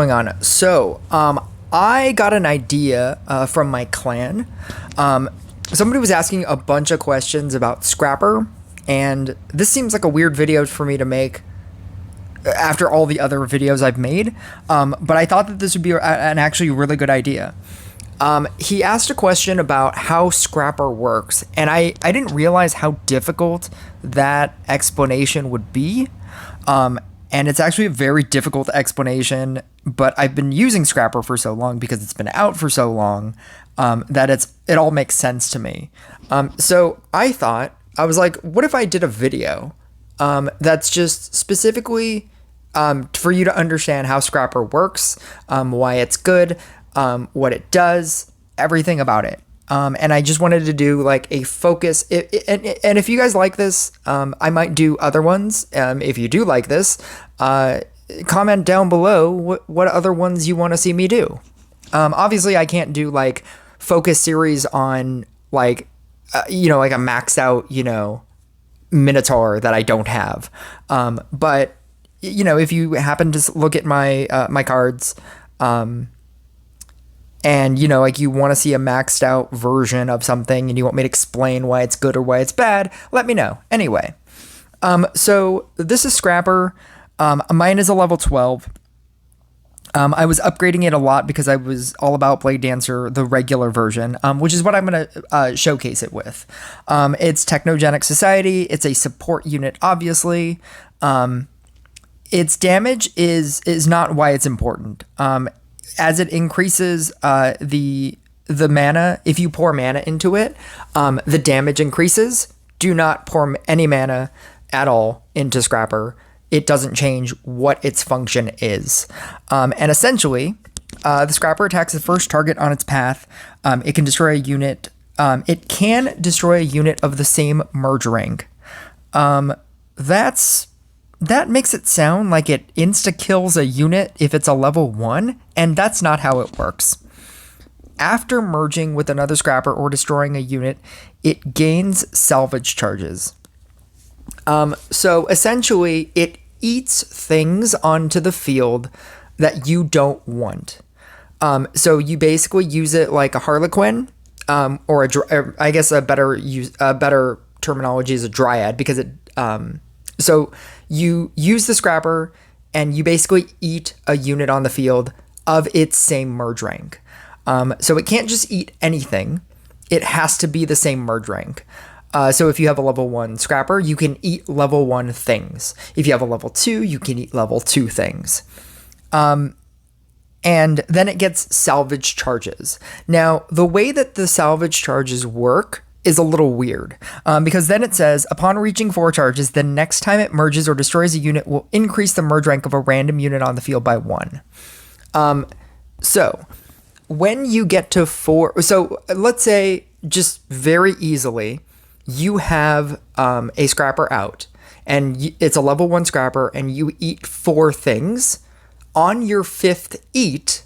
going on? I got an idea from my clan. Somebody was asking a bunch of questions about Scrapper, and this seems like a weird video for me to make after all the other videos I've made. But I thought that this would be an actually really good idea. He asked a question about how Scrapper works, and I didn't realize how difficult that explanation would be. And it's actually a very difficult explanation, but I've been using Scrapper for so long because it's been out for so long that it all makes sense to me. So I was like, what if I did a video that's just specifically for you to understand how Scrapper works, why it's good, what it does, everything about it. And I just wanted to do like a focus. And if you guys like this, I might do other ones. If you do like this, comment down below what other ones you want to see me do. Obviously, I can't do like focus series on like a maxed out, Minotaur that I don't have. But if you happen to look at my my cards, and you want to see a maxed out version of something and you want me to explain why it's good or why it's bad, let me know. Anyway, so this is Scrapper. Mine is a level 12. I was upgrading it a lot because I was all about Blade Dancer, the regular version, which is what I'm going to showcase it with. It's Technogenic Society. It's a support unit, obviously. Its damage is not why it's important. As it increases the mana, if you pour mana into it, the damage increases. Do not pour any mana at all into Scrapper. It doesn't change what its function is. And essentially, the Scrapper attacks the first target on its path. It can destroy a unit. It can destroy a unit of the same merge rank. That makes it sound like it insta-kills a unit if it's a level 1, and that's not how it works. After merging with another Scrapper or destroying a unit, it gains salvage charges. So essentially, it eats things onto the field that you don't want. So you basically use it like a Harlequin, or I guess a better terminology is a Dryad, because it... So you use the Scrapper and you basically eat a unit on the field of its same merge rank. So it can't just eat anything. It has to be the same merge rank. So if you have a level 1 Scrapper, you can eat level 1 things. If you have a level 2, you can eat level 2 things. And then it gets salvage charges. Now, the way that the salvage charges work is a little weird, because then it says, upon reaching 4 charges, the next time it merges or destroys a unit will increase the merge rank of a random unit on the field by 1. So when you get to 4, so let's say just very easily, you have a Scrapper out, and it's a level 1 Scrapper, and you eat 4 things. On your 5th eat,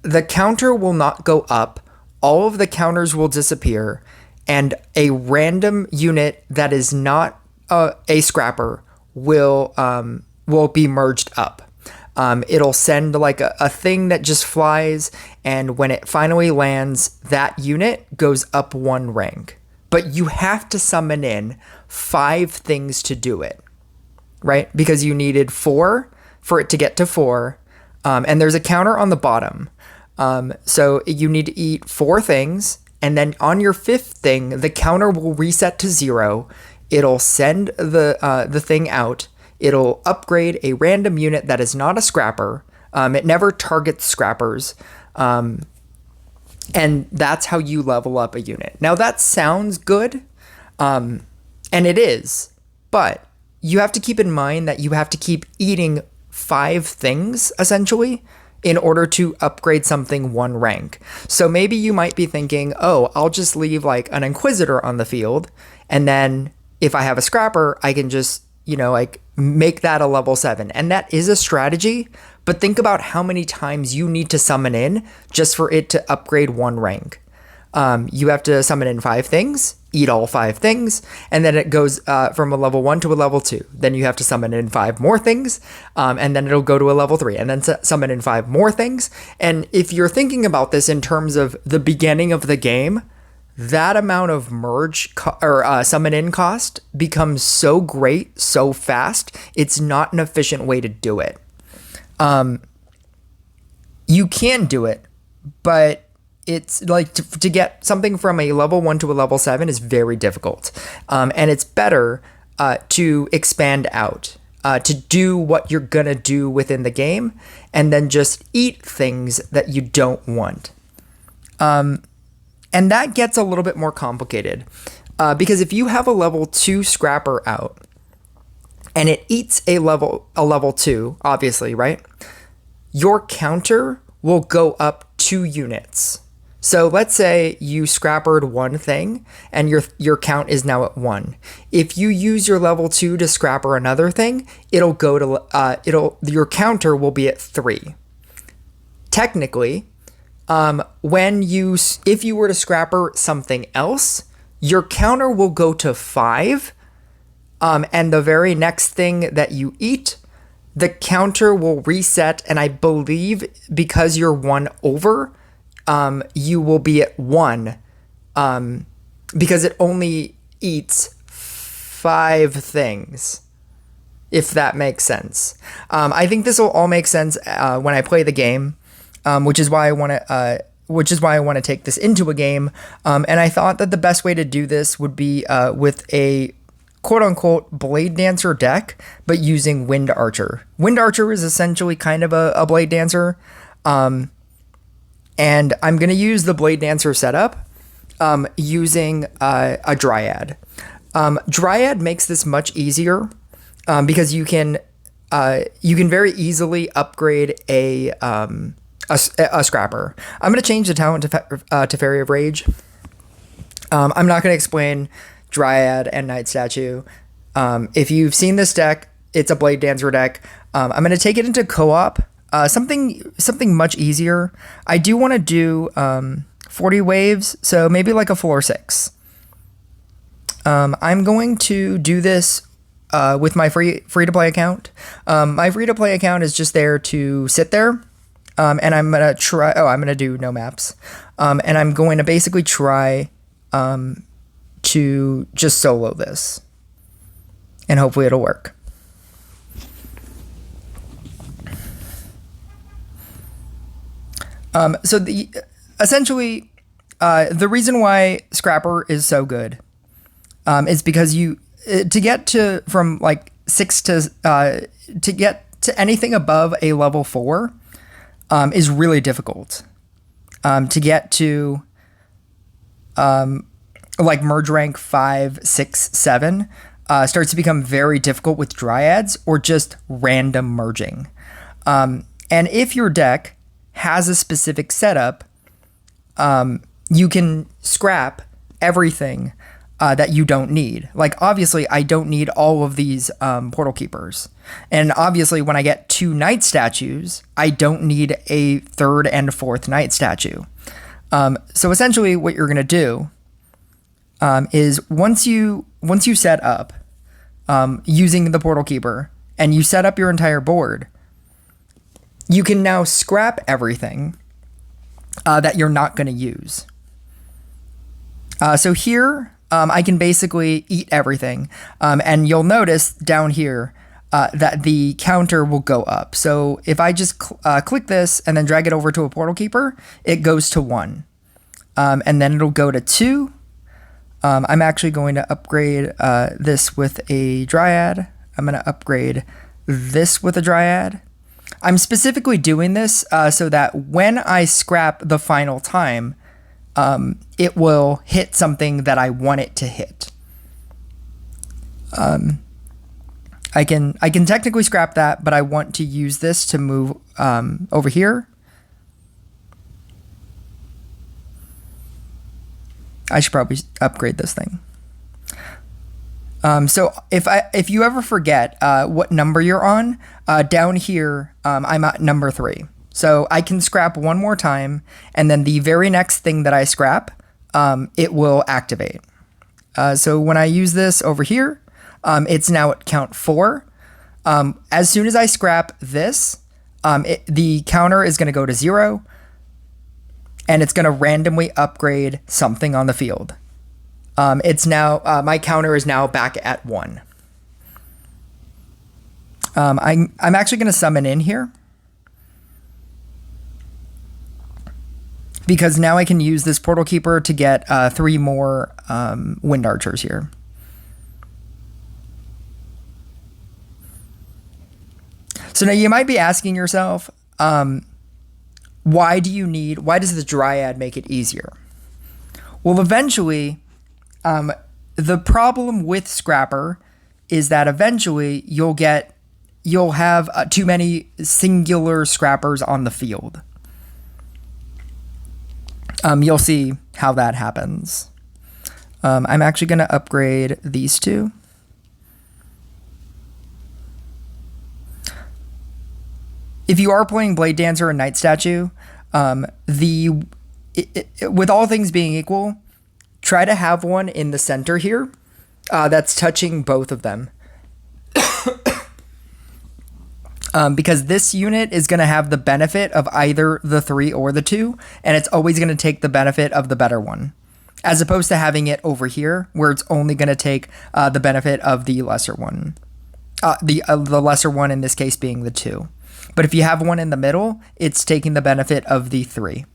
the counter will not go up. All of the counters will disappear, and a random unit that is not a Scrapper will be merged up. It'll send like a thing that just flies, and when it finally lands, that unit goes up 1 rank. But you have to summon in 5 things to do it, right? Because you needed 4 for it to get to 4, and there's a counter on the bottom. So you need to eat 4 things, and then on your 5th thing, the counter will reset to 0. It'll send the thing out. It'll upgrade a random unit that is not a Scrapper. It never targets Scrappers. And that's how you level up a unit. Now that sounds good, and it is, but you have to keep in mind that you have to keep eating 5 things, essentially, in order to upgrade something 1 rank. So maybe you might be thinking, oh, I'll just leave like an Inquisitor on the field, and then if I have a Scrapper, I can just, make that a level 7. And that is a strategy, but think about how many times you need to summon in just for it to upgrade 1 rank. You have to summon in 5 things, eat all 5 things, and then it goes from a level 1 to a level 2. Then you have to summon in 5 more things, and then it'll go to a level 3, and then summon in 5 more things. And if you're thinking about this in terms of the beginning of the game, that amount of merge or summon in cost becomes so great so fast. It's not an efficient way to do it. You can do it, but it's like to get something from a level 1 to a level 7 is very difficult. And it's better to expand out, to do what you're going to do within the game, and then just eat things that you don't want. And that gets a little bit more complicated because if you have a level 2 scrapper out and it eats a level 2, obviously, right? Your counter will go up 2 units. So let's say you scrappered one thing and your count is now at 1. If you use your level 2 to scrapper another thing, it'll go to your counter will be at 3. Technically, if you were to scrapper something else, your counter will go to 5, and the very next thing that you eat, the counter will reset, and I believe because you're 1 over, you will be at 1, because it only eats 5 things, if that makes sense. I think this will all make sense when I play the game. Which is why I want to take this into a game. And I thought that the best way to do this would be with a quote unquote Blade Dancer deck, but using Wind Archer. Wind Archer is essentially kind of a Blade Dancer. And I'm going to use the Blade Dancer setup using a Dryad. Dryad makes this much easier because you can very easily upgrade a scrapper. I'm going to change the talent to Fairy of Rage. I'm not going to explain Dryad and Night Statue. If you've seen this deck, it's a Blade Dancer deck. I'm going to take it into co-op. Something much easier. I do want to do 40 waves, so maybe like a 4-6. I'm going to do this with my free-to-play account. My free-to-play account is just there to sit there. And I'm going to try, I'm going to do no maps. And I'm going to basically try to just solo this. And hopefully it'll work. So essentially, the reason why Scrapper is so good is because to get from like 6 to get to anything above a level 4, is really difficult. To get to like merge rank 5, 6, 7 starts to become very difficult with Dryads or just random merging. And if your deck has a specific setup, you can scrap everything that you don't need. Like, obviously, I don't need all of these Portal Keepers. And obviously, when I get 2 Night Statues, I don't need a 3rd and 4th Night Statue. So essentially, what you're going to do is once you set up using the Portal Keeper, and you set up your entire board, you can now scrap everything that you're not going to use. So here, I can basically eat everything. And you'll notice down here that the counter will go up. So if I just click this and then drag it over to a Portal Keeper, it goes to 1. And then it'll go to 2. I'm actually going to upgrade this with a Dryad. I'm going to upgrade this with a Dryad. I'm specifically doing this so that when I scrap the final time, it will hit something that I want it to hit. I can technically scrap that, but I want to use this to move over here. I should probably upgrade this thing. So if you ever forget what number you're on, down here I'm at number 3. So I can scrap one more time, and then the very next thing that I scrap, it will activate. So when I use this over here, it's now at count 4. As soon as I scrap this, the counter is going to go to 0, and it's going to randomly upgrade something on the field. It's now, my counter is now back at 1. I'm actually going to summon in here, because now I can use this Portal Keeper to get 3 more Wind Archers here. So now you might be asking yourself, why does the Dryad make it easier? Well, eventually, the problem with Scrapper is that eventually you'll have too many singular Scrappers on the field. You'll see how that happens. I'm actually going to upgrade these 2. If you are playing Blade Dancer and Night Statue, with all things being equal, try to have one in the center here that's touching both of them. Because this unit is going to have the benefit of either the 3 or the 2, and it's always going to take the benefit of the better one, as opposed to having it over here, where it's only going to take the benefit of the lesser one. The lesser one in this case being the 2. But if you have one in the middle, it's taking the benefit of the 3.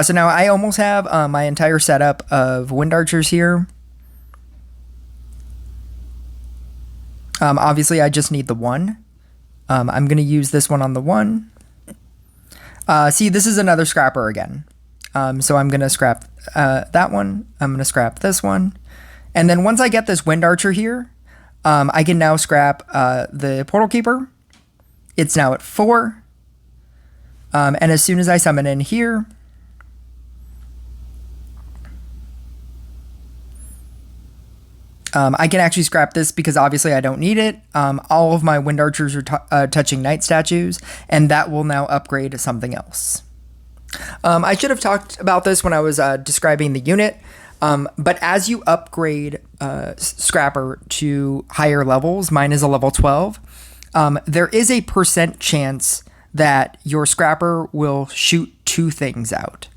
So now I almost have my entire setup of Wind Archers here. Obviously, I just need the 1. I'm going to use this one on the 1. See, this is another scrapper again. So I'm going to scrap that one. I'm going to scrap this one. And then once I get this Wind Archer here, I can now scrap the Portal Keeper. It's now at 4. And as soon as I summon in here, I can actually scrap this because obviously I don't need it. All of my Wind Archers are touching Night Statues, and that will now upgrade to something else. I should have talked about this when I was describing the unit, but as you upgrade Scrapper to higher levels, mine is a level 12, there is a % chance that your Scrapper will shoot 2 things out.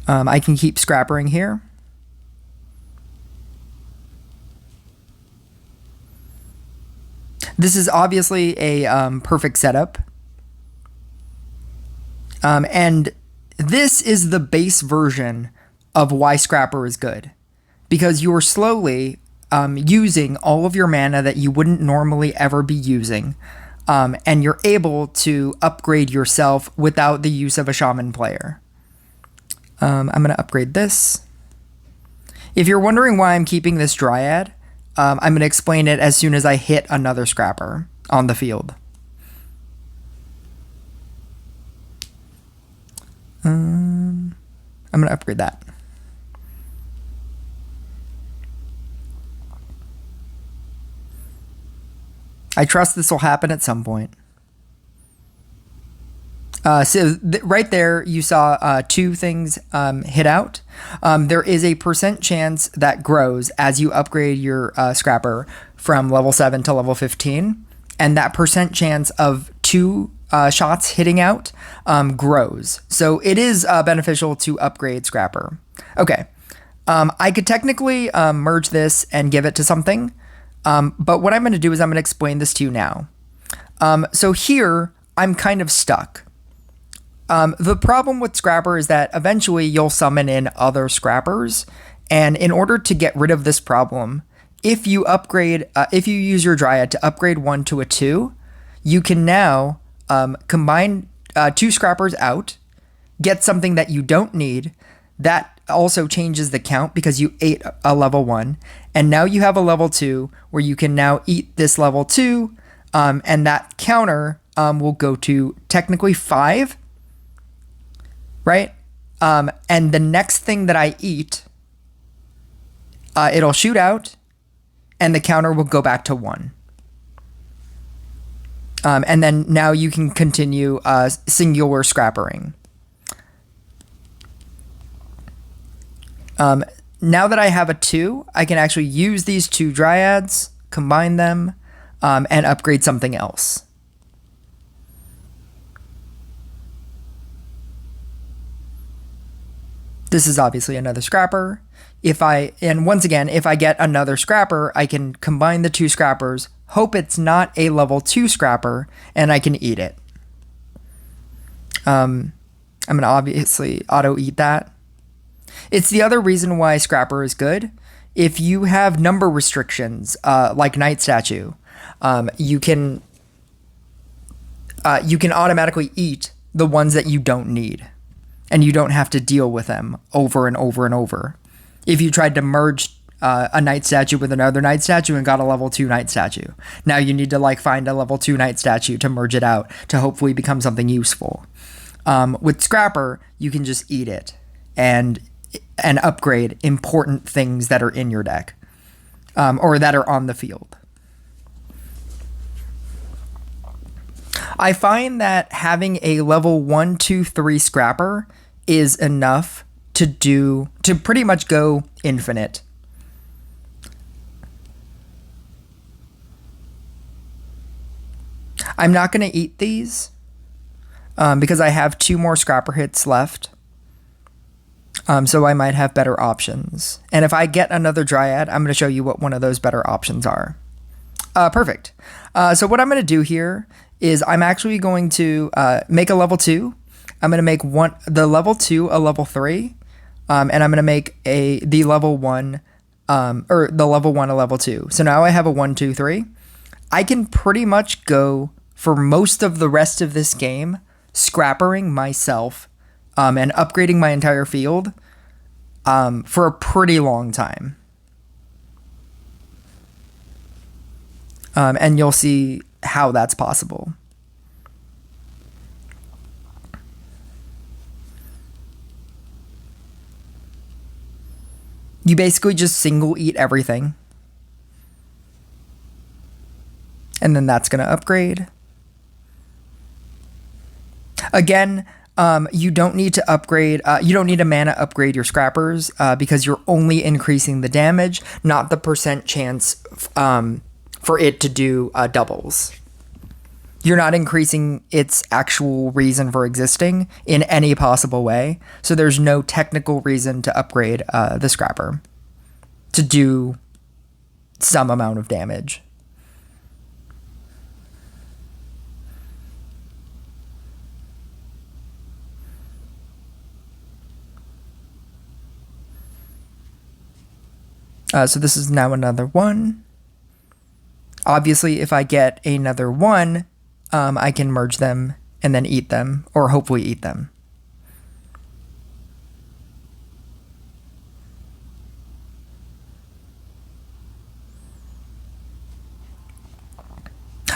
I can keep scrappering here. This is obviously a perfect setup. And this is the base version of why Scrapper is good. Because you're slowly using all of your mana that you wouldn't normally ever be using. And you're able to upgrade yourself without the use of a Shaman player. I'm going to upgrade this. If you're wondering why I'm keeping this Dryad, I'm going to explain it as soon as I hit another Scrapper on the field. I'm going to upgrade that. I trust this will happen at some point. Right there, you saw 2 things hit out. There is a % chance that grows as you upgrade your Scrapper from level 7 to level 15. And that % chance of 2 shots hitting out grows. So it is beneficial to upgrade Scrapper. Okay. I could technically merge this and give it to something. But what I'm going to do is I'm going to explain this to you now. So here, I'm kind of stuck. The problem with Scrapper is that eventually you'll summon in other Scrappers, and in order to get rid of this problem, if you use your Dryad to upgrade 1 to a 2, you can now combine 2 Scrappers out, get something that you don't need. That also changes the count because you ate a level 1, and now you have a level 2 where you can now eat this level 2, and that counter will go to technically 5. Right? And the next thing that I eat, it'll shoot out, and the counter will go back to 1. And then now you can continue singular scrappering. Now that I have a 2, I can actually use these 2 dryads, combine them, and upgrade something else. This is obviously another scrapper. And once again, if I get another scrapper, I can combine the 2 scrappers, hope it's not a level 2 scrapper, and I can eat it. I'm going to obviously auto-eat that. It's the other reason why scrapper is good. If you have number restrictions, like Night Statue, you can automatically eat the ones that you don't need, and you don't have to deal with them over and over and over. If you tried to merge a Night Statue with another Night Statue and got a level 2 Night Statue, now you need to like find a level 2 Night Statue to merge it out to hopefully become something useful. With Scrapper, you can just eat it and upgrade important things that are in your deck, or that are on the field. I find that having a level 1, 2, 3 Scrapper is enough to pretty much go infinite. I'm not going to eat these because I have 2 more Scrapper hits left. So I might have better options. And if I get another Dryad, I'm going to show you what one of those better options are. Perfect. So what I'm going to do here is I'm actually going to make a level 2. I'm going to make the level 2 a level 3. And I'm going to make the level 1 or the level 1 a level 2. So now I have a 1, 2, 3. I can pretty much go for most of the rest of this game scrappering myself and upgrading my entire field for a pretty long time. And you'll see how that's possible. You basically just single eat everything. And then that's going to upgrade. Again, you don't need to upgrade, you don't need a mana upgrade your scrappers because you're only increasing the damage, not the percent chance for it to do doubles. You're not increasing its actual reason for existing in any possible way, so there's no technical reason to upgrade the scrapper to do some amount of damage. So this is now another 1. Obviously, if I get another 1, I can merge them and then eat them, or hopefully eat them.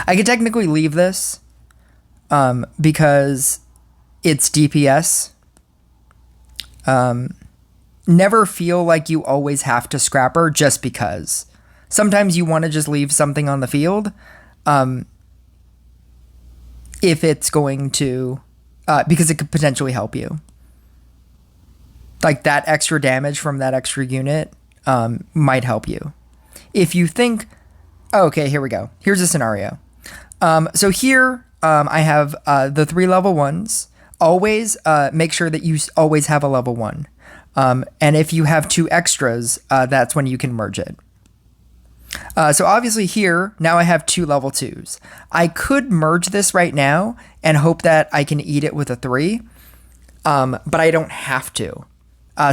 I could technically leave this because it's DPS. Never feel like you always have to scrapper just because. Sometimes you want to just leave something on the field if it's going to, because it could potentially help you. Like that extra damage from that extra unit might help you. If you think, oh, okay, here we go. Here's a scenario. So here I have the 3 level 1s. Always make sure that you always have a level 1. And if you have 2 extras, that's when you can merge it. So obviously here, now I have 2 level 2s. I could merge this right now and hope that I can eat it with a 3, but I don't have to.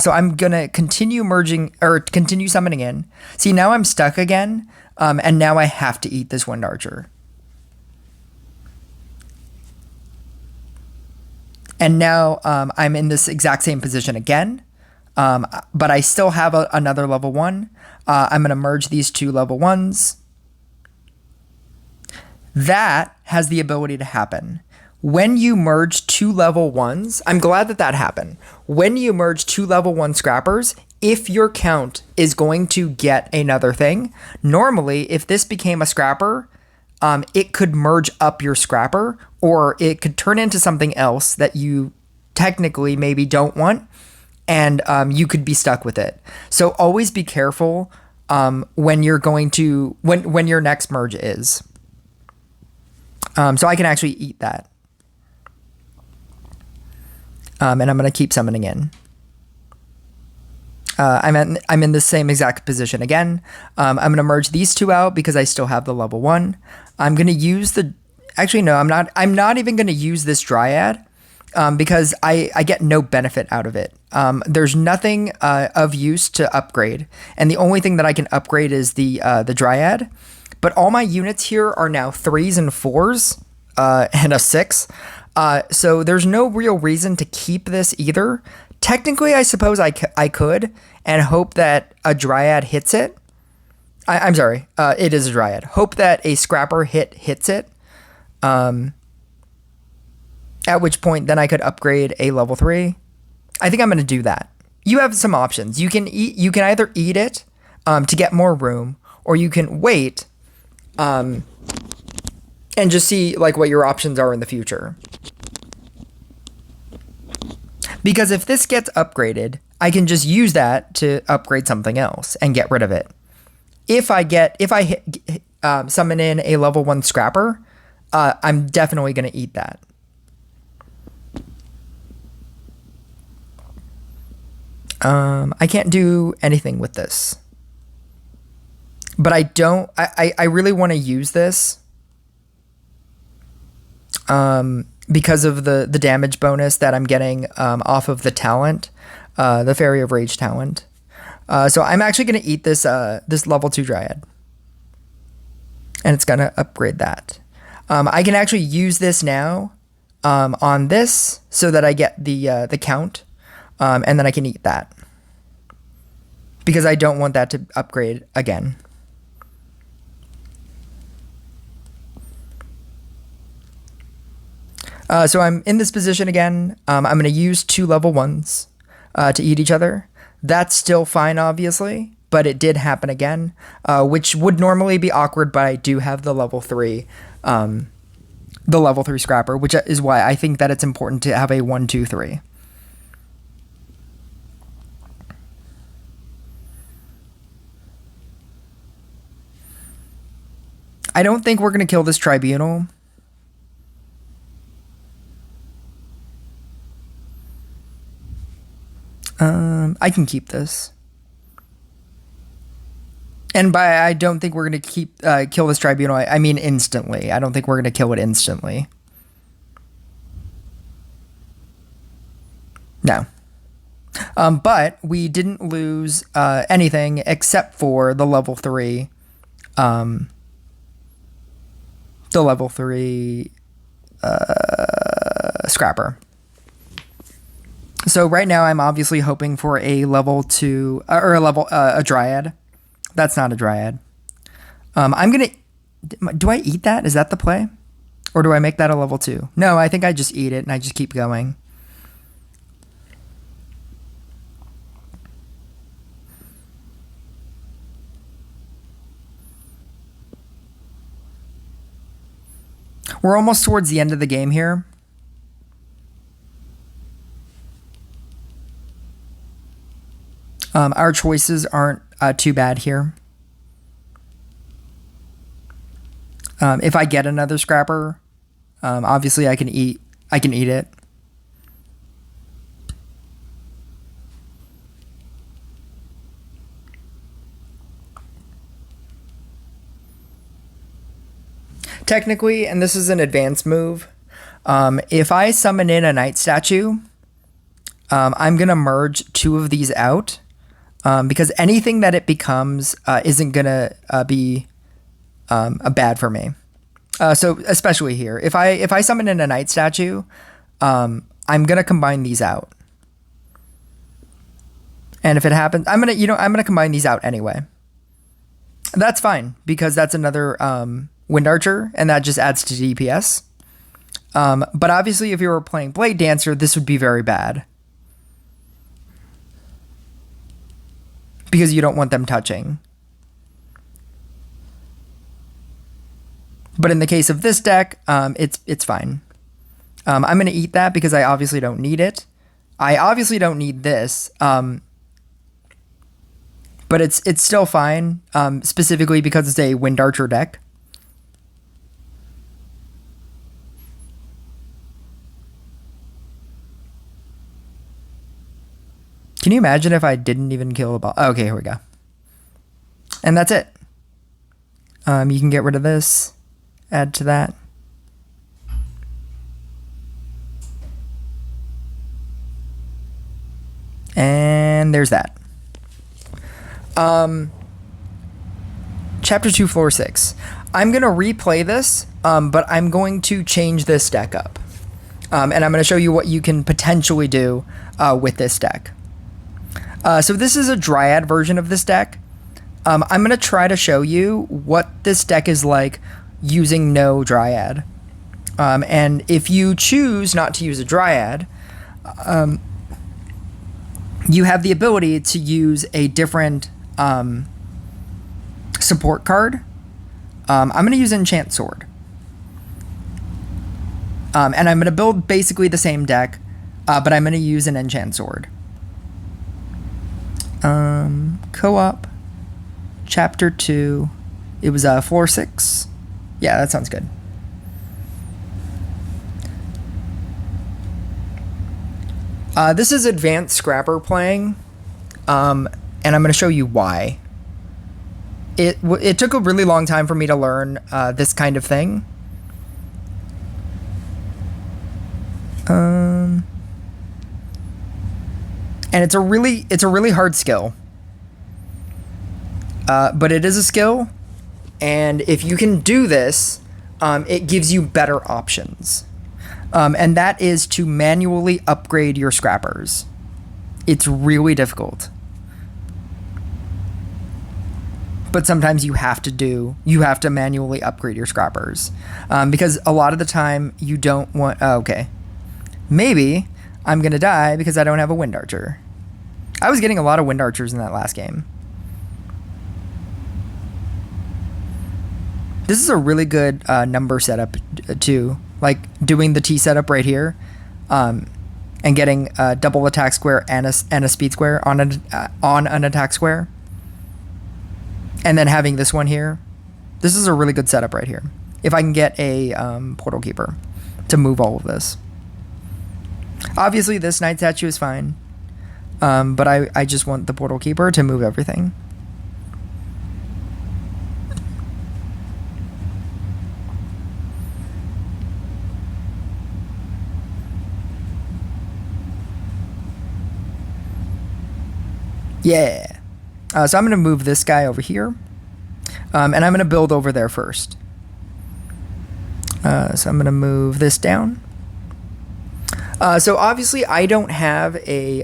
So I'm going to continue merging, or continue summoning in. See, now I'm stuck again, and now I have to eat this Wind Archer. And now I'm in this exact same position again. But I still have another level 1. I'm going to merge these 2 level 1s. That has the ability to happen. When you merge 2 level 1s, I'm glad that happened. When you merge 2 level 1 scrappers, if your count is going to get another thing, normally if this became a scrapper, it could merge up your scrapper, or it could turn into something else that you technically maybe don't want, and you could be stuck with it. So always be careful when you're going to when your next merge is. So I can actually eat that, and I'm gonna keep summoning in. I'm in the same exact position again. I'm gonna merge these two out because I still have the level 1. I'm gonna use the. Actually, no, I'm not. I'm not even gonna use this Dryad. Because I get no benefit out of it. There's nothing of use to upgrade, and the only thing that I can upgrade is the Dryad. But all my units here are now 3s and 4s, and a 6. So there's no real reason to keep this either. Technically, I suppose I could, and hope that a Dryad hits it. I'm sorry, it is a Dryad. Hope that a Scrapper hits it. At which point, then I could upgrade a level 3. I think I'm going to do that. You have some options. You can either eat it to get more room, or you can wait and just see like what your options are in the future. Because if this gets upgraded, I can just use that to upgrade something else and get rid of it. If I summon in a level 1 Scrapper, I'm definitely going to eat that. I can't do anything with this, but I really want to use this, because of the damage bonus that I'm getting, off of the talent, the Fairy of Rage talent. So I'm actually going to eat this, this level 2 Dryad, and it's going to upgrade that. I can actually use this now, on this so that I get the count. And then I can eat that, because I don't want that to upgrade again. So I'm in this position again. I'm going to use 2 level 1s to eat each other. That's still fine, obviously, but it did happen again, which would normally be awkward, but I do have the level 3 Scrapper, which is why I think that it's important to have a 1, 2, 3. I don't think we're going to kill this Tribunal. I can keep this. And by I don't think we're going to kill this Tribunal, I mean instantly. I don't think we're going to kill it instantly. No. But we didn't lose anything except for the level 3 Scrapper. So right now I'm obviously hoping for a level 2 or a Dryad. That's not a Dryad. Do I eat that? Is that the play? Or do I make that a level 2? No, I think I just eat it and I just keep going. We're almost towards the end of the game here. Our choices aren't too bad here. If I get another Scrapper, obviously I can eat it. Technically, and this is an advanced move, if I summon in a Night Statue, I'm going to merge 2 of these out, because anything that it becomes isn't going to be bad for me. So especially here, if I summon in a Night Statue, I'm going to combine these out. And if it happens, I'm going to combine these out anyway. That's fine, because that's another Wind Archer, and that just adds to DPS. But obviously, if you were playing Blade Dancer, this would be very bad, because you don't want them touching. But in the case of this deck, it's fine. I'm going to eat that because I obviously don't need it. I obviously don't need this, but it's still fine, specifically because it's a Wind Archer deck. Can you imagine if I didn't even kill a ball? Okay, here we go. And that's it. You can get rid of this, add to that. And there's that. Chapter 2, Floor 6. I'm going to replay this, but I'm going to change this deck up. And I'm going to show you what you can potentially do with this deck. So this is a Dryad version of this deck. I'm going to try to show you what this deck is like using no Dryad. And if you choose not to use a Dryad, you have the ability to use a different support card. I'm going to use Enchant Sword. And I'm going to build basically the same deck, but I'm going to use an Enchant Sword. Co-op, Chapter 2. It was Floor 6. Yeah, that sounds good. This is Advanced Scrapper playing, and I'm going to show you why. It took a really long time for me to learn this kind of thing. And it's a really hard skill. But it is a skill, and if you can do this, it gives you better options. And that is to manually upgrade your scrappers. It's really difficult. But sometimes you have to manually upgrade your scrappers. Because a lot of the time you don't want, okay. Maybe I'm going to die because I don't have a Wind Archer. I was getting a lot of Wind Archers in that last game. This is a really good number setup too. Like doing the T setup right here, and getting a double attack square and a speed square on an attack square, and then having this one here. This is a really good setup right here. If I can get a Portal Keeper to move all of this. Obviously, this Knight statue is fine, but I just want the Portal Keeper to move everything. Yeah. So I'm going to move this guy over here. And I'm going to build over there first. So I'm going to move this down. So obviously I don't have a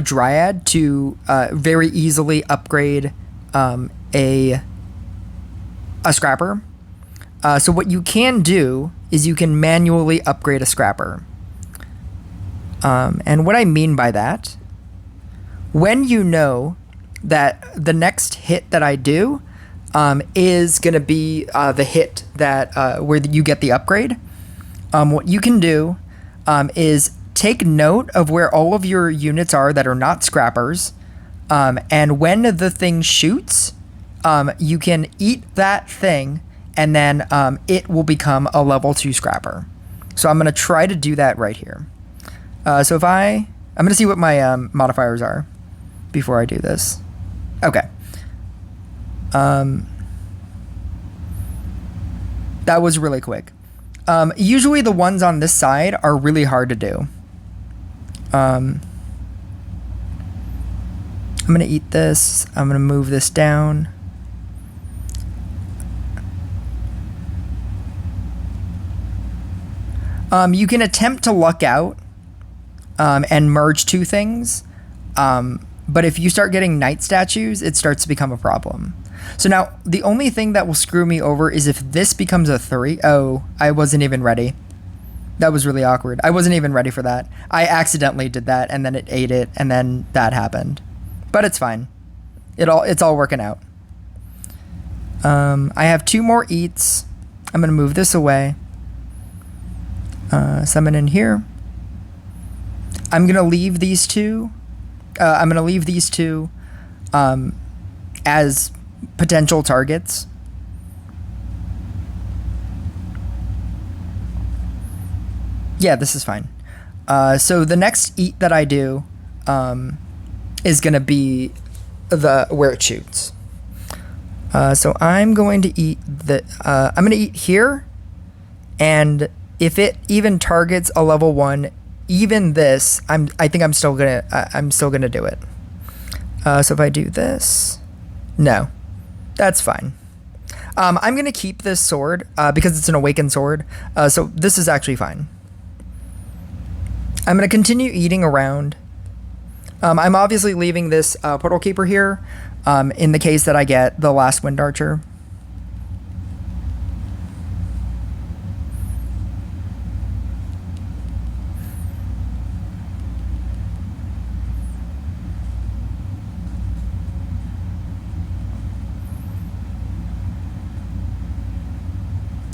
Dryad to very easily upgrade a Scrapper. So what you can do is you can manually upgrade a Scrapper. And what I mean by that, when you know that the next hit that I do is going to be the hit that where you get the upgrade, what you can do is take note of where all of your units are that are not Scrappers, and when the thing shoots, you can eat that thing, and then it will become a level 2 Scrapper. So I'm going to try to do that right here. So if I'm going to see what my modifiers are before I do this. Okay. That was really quick. Usually the ones on this side are really hard to do. I'm going to eat this. I'm going to move this down. You can attempt to luck out and merge two things. But if you start getting Knight statues, it starts to become a problem. So now, the only thing that will screw me over is if this becomes a 3. Oh, I wasn't even ready. That was really awkward. I wasn't even ready for that. I accidentally did that, and then it ate it, and then that happened. But it's fine. It's all working out. I have 2 more eats. I'm going to move this away. Summon in here. I'm going to leave these 2. I'm going to leave these 2 as potential targets. Yeah, this is fine. So the next eat that I do is going to be where it shoots. So I'm going to eat I'm going to eat here, and if it even targets a level 1, even this, I think I'm still gonna do it. So if I do this, no, that's fine. I'm gonna keep this sword because it's an awakened sword. So this is actually fine. I'm gonna continue eating around. I'm obviously leaving this portal keeper here in the case that I get the last wind archer.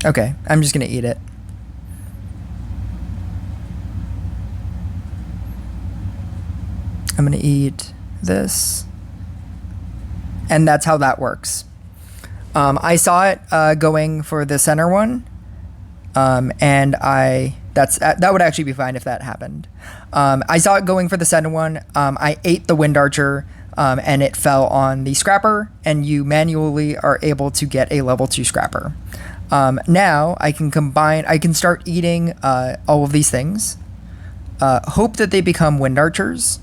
Okay, I'm just gonna eat it. I'm gonna eat this, and that's how that works. I saw it going for the center one, and that would actually be fine if that happened. I saw it going for the center one. I ate the wind archer, and it fell on the scrapper, and you manually are able to get a level 2 scrapper. Now I can start eating all of these things. Hope that they become wind archers.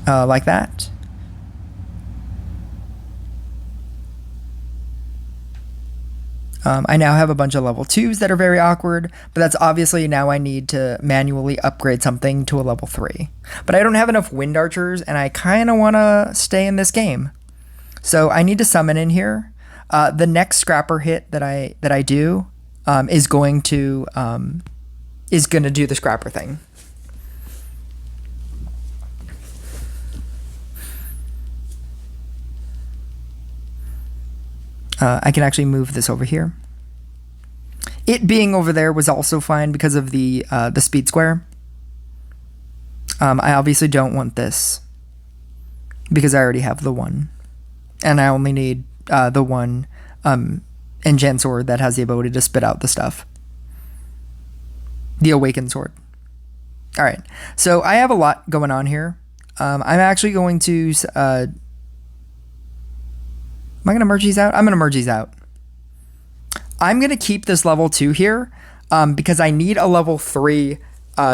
Like that. I now have a bunch of level 2s that are very awkward, but that's obviously now I need to manually upgrade something to a level 3. But I don't have enough wind archers, and I kind of want to stay in this game. So I need to summon in here. The next scrapper hit that I do is going to do the scrapper thing. I can actually move this over here. It being over there was also fine because of the speed square. I obviously don't want this because I already have the one. And I only need the one enchant sword that has the ability to spit out the stuff. The awakened sword. All right. So I have a lot going on here. I'm actually going to... am I going to merge these out? I'm going to merge these out. I'm going to keep this level 2 here because I need a level 3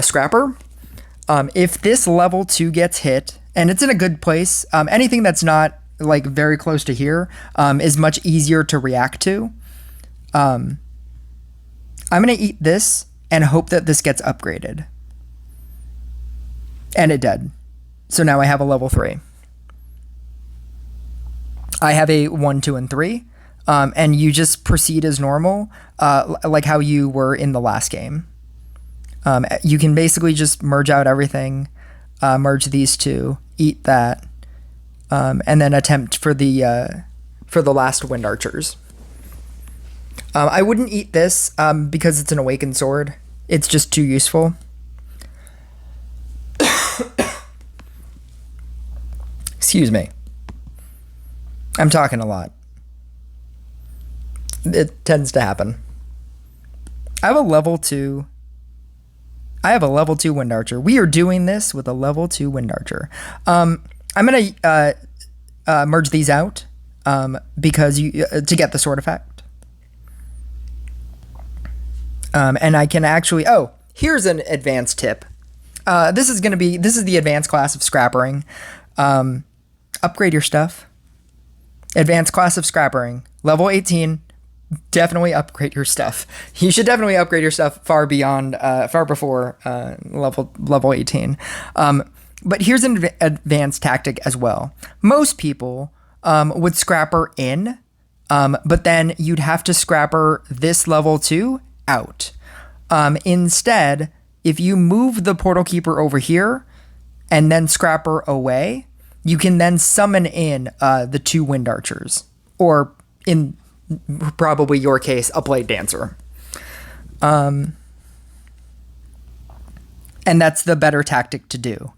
scrapper. If this level 2 gets hit, and it's in a good place, anything that's not like very close to here is much easier to react to. I'm going to eat this and hope that this gets upgraded. And it did. So now I have a level 3. I have a 1, 2, and 3. And you just proceed as normal, like how you were in the last game. You can basically just merge out everything, merge these 2, eat that, and then attempt for the last wind archers. I wouldn't eat this because it's an awakened sword. It's just too useful. Excuse me. I'm talking a lot. It tends to happen. I have a level 2 wind archer. We are doing this with a level 2 wind archer. I'm going to merge these out because to get the sword effect. And I can actually... Oh, here's an advanced tip. This is the advanced class of scrappering. Upgrade your stuff. Advanced class of scrappering. Level 18. Definitely upgrade your stuff. You should definitely upgrade your stuff far before level 18. But here's an advanced tactic as well. Most people would scrapper in, but then you'd have to scrapper this level 2 out. Instead, if you move the portal keeper over here and then scrapper away, you can then summon in the 2 wind archers, or in probably your case, a blade dancer. And that's the better tactic to do,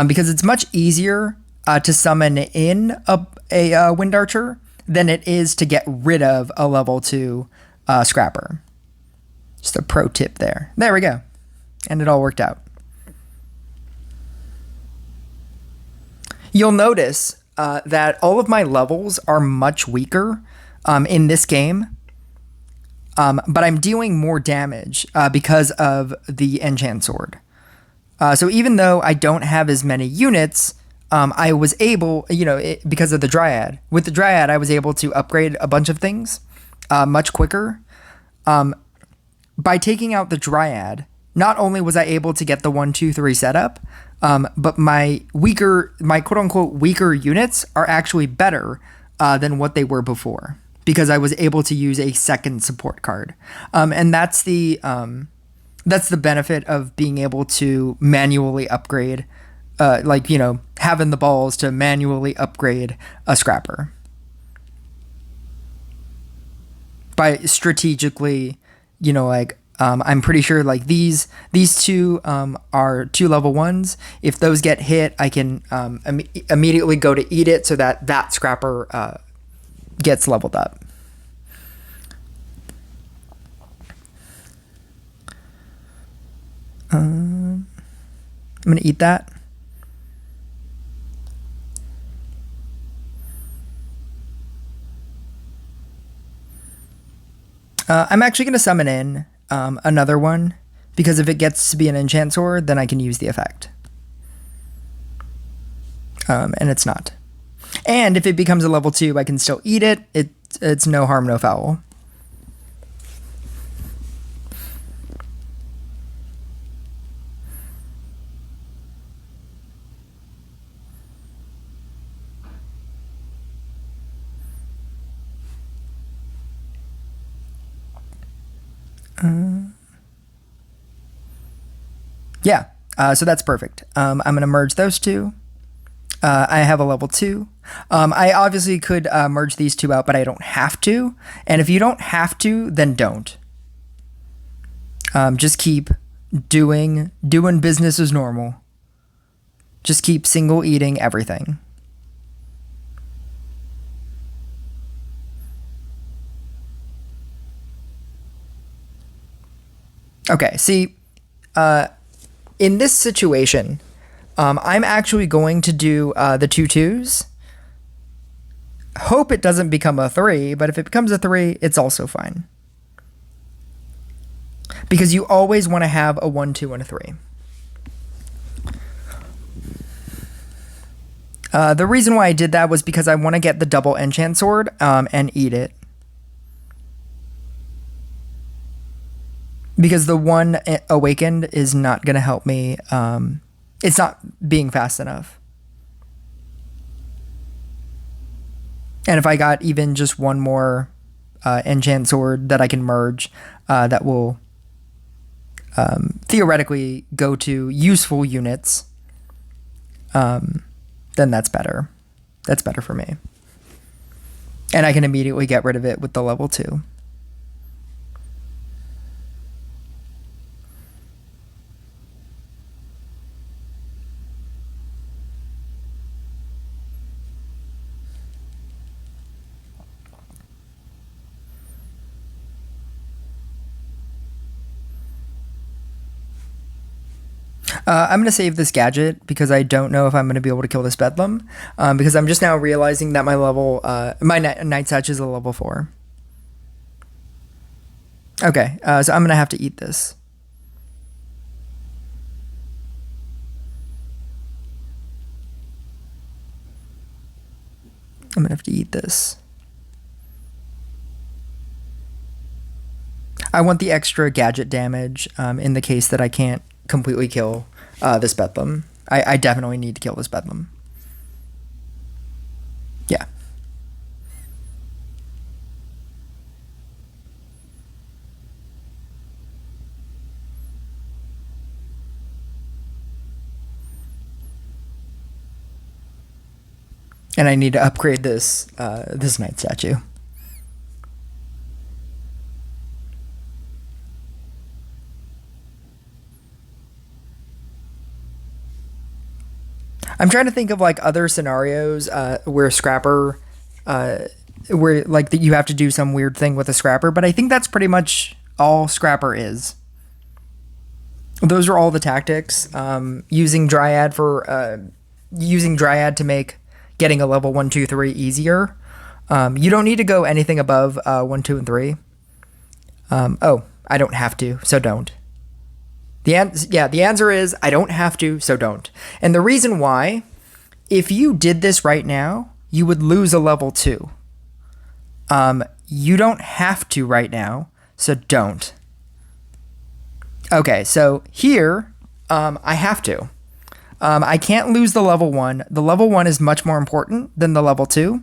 because it's much easier to summon in a wind archer than it is to get rid of a level 2 scrapper. Just a pro tip there. There we go. And it all worked out. You'll notice that all of my levels are much weaker in this game, but I'm dealing more damage because of the enchant sword. So even though I don't have as many units, I was able, because of the Dryad. With the Dryad, I was able to upgrade a bunch of things much quicker. By taking out the Dryad, not only was I able to get the 1, 2, 3 setup, but my quote unquote weaker units are actually better than what they were before, because I was able to use a second support card. And that's the benefit of being able to manually upgrade, having the balls to manually upgrade a scrapper by strategically, I'm pretty sure these 2 are 2 level 1s. If those get hit, I can immediately go to eat it so that scrapper gets leveled up. I'm gonna eat that. I'm actually gonna summon in another one, because if it gets to be an enchant sword, then I can use the effect. And it's not. And if it becomes a level 2, I can still eat it. It's no harm, no foul. Yeah, so that's perfect. I'm going to merge those 2. I have a level 2. I obviously could merge these 2 out, but I don't have to. And if you don't have to, then don't. Just keep doing business as normal. Just keep single eating everything. Okay, see, in this situation, I'm actually going to do the 2 2s. Hope it doesn't become a 3, but if it becomes a 3, it's also fine. Because you always want to have a 1, 2, and a 3. The reason why I did that was because I want to get the double enchant sword and eat it. Because the 1 awakened is not going to help me. It's not being fast enough. And if I got even just 1 more enchant sword that I can merge, that will theoretically go to useful units, then that's better. That's better for me. And I can immediately get rid of it with the level 2. I'm going to save this gadget because I don't know if I'm going to be able to kill this Bedlam, because I'm just now realizing that my Night Satch is a level 4. Okay, so I'm going to have to eat this. I'm going to have to eat this. I want the extra gadget damage in the case that I can't completely kill this Bedlam. I definitely need to kill this Bedlam. Yeah. And I need to upgrade this this knight statue. I'm trying to think of like other scenarios where Scrapper, where like that you have to do some weird thing with a Scrapper, but I think that's pretty much all Scrapper is. Those are all the tactics. Using Dryad to make getting a level 1, 2, 3 easier. You don't need to go anything above 1, 2, and 3. Oh, I don't have to, so don't. The answer is I don't have to, so don't. And the reason why, if you did this right now, you would lose a level 2. You don't have to right now, so don't. Okay, so here, I have to. I can't lose the level 1. The level 1 is much more important than the level 2.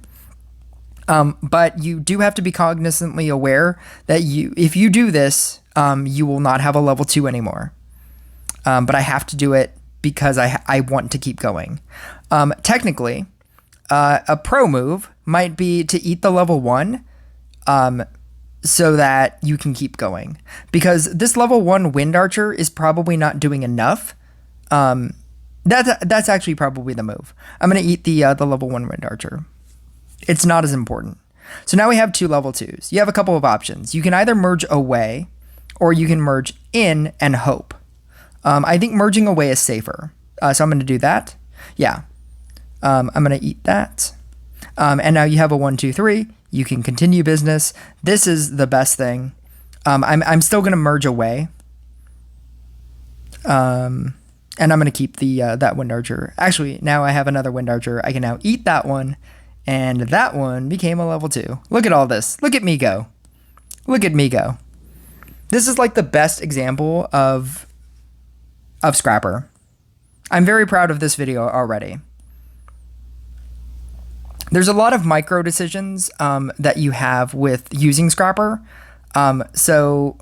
But you do have to be cognizantly aware that if you do this, you will not have a level 2 anymore. But I have to do it because I want to keep going. Technically, a pro move might be to eat the level 1 so that you can keep going. Because this level 1 Wind Archer is probably not doing enough. That's actually probably the move. I'm going to eat the level 1 Wind Archer. It's not as important. So now we have 2 level 2s. You have a couple of options. You can either merge away or you can merge in and hope. I think merging away is safer. So I'm going to do that. Yeah. I'm going to eat that. And now you have a 1, 2, 3. You can continue business. This is the best thing. I'm still going to merge away. And I'm going to keep that Wind Archer. Actually, now I have another Wind Archer. I can now eat that one. And that one became a level 2. Look at all this. Look at me go. Look at me go. This is like the best example of Scrapper. I'm very proud of this video already. There's a lot of micro decisions that you have with using Scrapper. So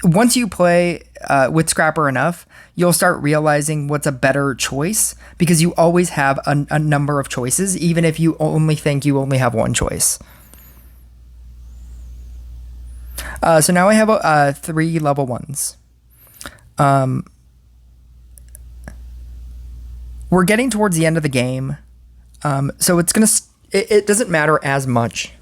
once you play with Scrapper enough, you'll start realizing what's a better choice because you always have a number of choices, even if you only think you only have one choice. So now I have 3 level 1s. We're getting towards the end of the game, so it doesn't matter as much.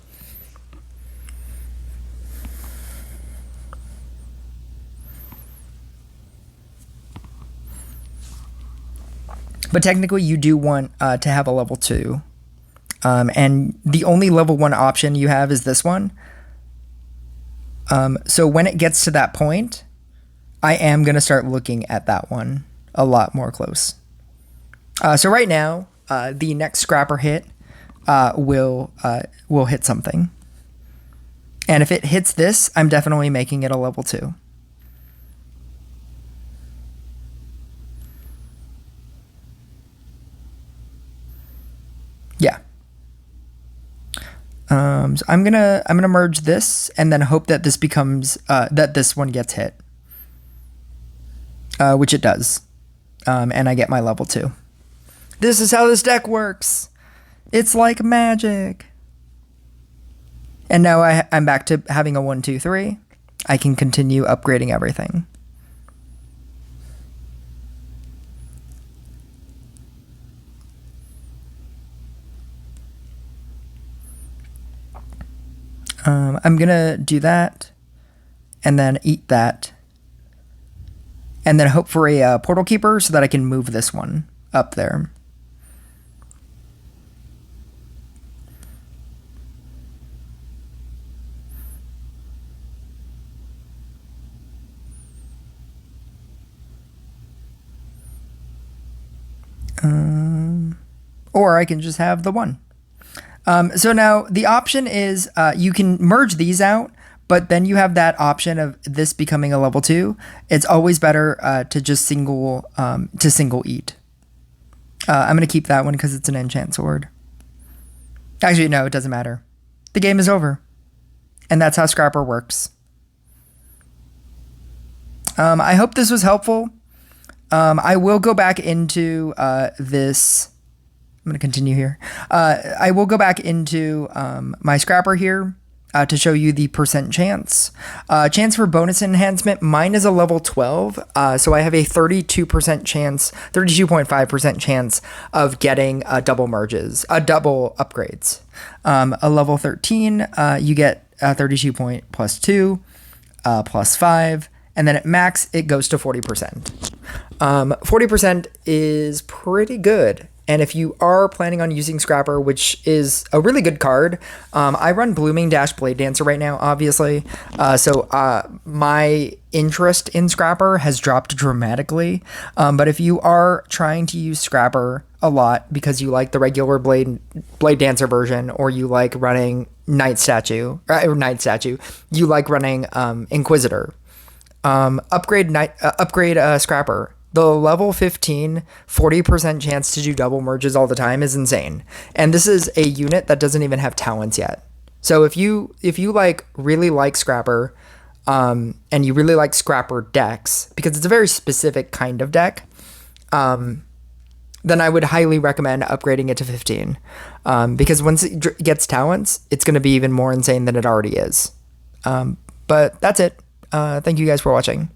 But technically, you do want to have a level 2. And the only level 1 option you have is this one. So when it gets to that point, I am going to start looking at that one a lot more close. So right now, the next Scrapper hit will hit something. And if it hits this, I'm definitely making it a level 2. Yeah. So I'm gonna merge this and then hope that this becomes that this one gets hit, which it does, and I get my level 2. This is how this deck works. It's like magic. And now I'm back to having a 1, 2, 3. I can continue upgrading everything. I'm gonna do that, and then eat that, and then hope for a Portal Keeper so that I can move this one up there. Or I can just have the 1. So now the option is you can merge these out, but then you have that option of this becoming a level 2. It's always better to just single eat. I'm going to keep that one because it's an enchant sword. Actually, no, it doesn't matter. The game is over. And that's how Scrapper works. I hope this was helpful. I will go back into this I'm going to continue here. I will go back into my scrapper here to show you the percent chance. Chance for bonus enhancement, mine is a level 12, so I have a 32% chance, 32.5% chance of getting double merges, double upgrades. A level 13, you get 32 point plus 2, plus 5, and then at max, it goes to 40%. 40% is pretty good. And if you are planning on using Scrapper, which is a really good card, I run Blooming Dash Blade Dancer right now, obviously. So my interest in Scrapper has dropped dramatically. But if you are trying to use Scrapper a lot because you like the regular Blade Dancer version, or you like running Night Statue, you like running Inquisitor, upgrade Scrapper. The level 15, 40% chance to do double merges all the time is insane. And this is a unit that doesn't even have talents yet. So if you like really like Scrapper, and you really like Scrapper decks, because it's a very specific kind of deck, then I would highly recommend upgrading it to 15. Because once it gets talents, it's going to be even more insane than it already is. But that's it. Thank you guys for watching.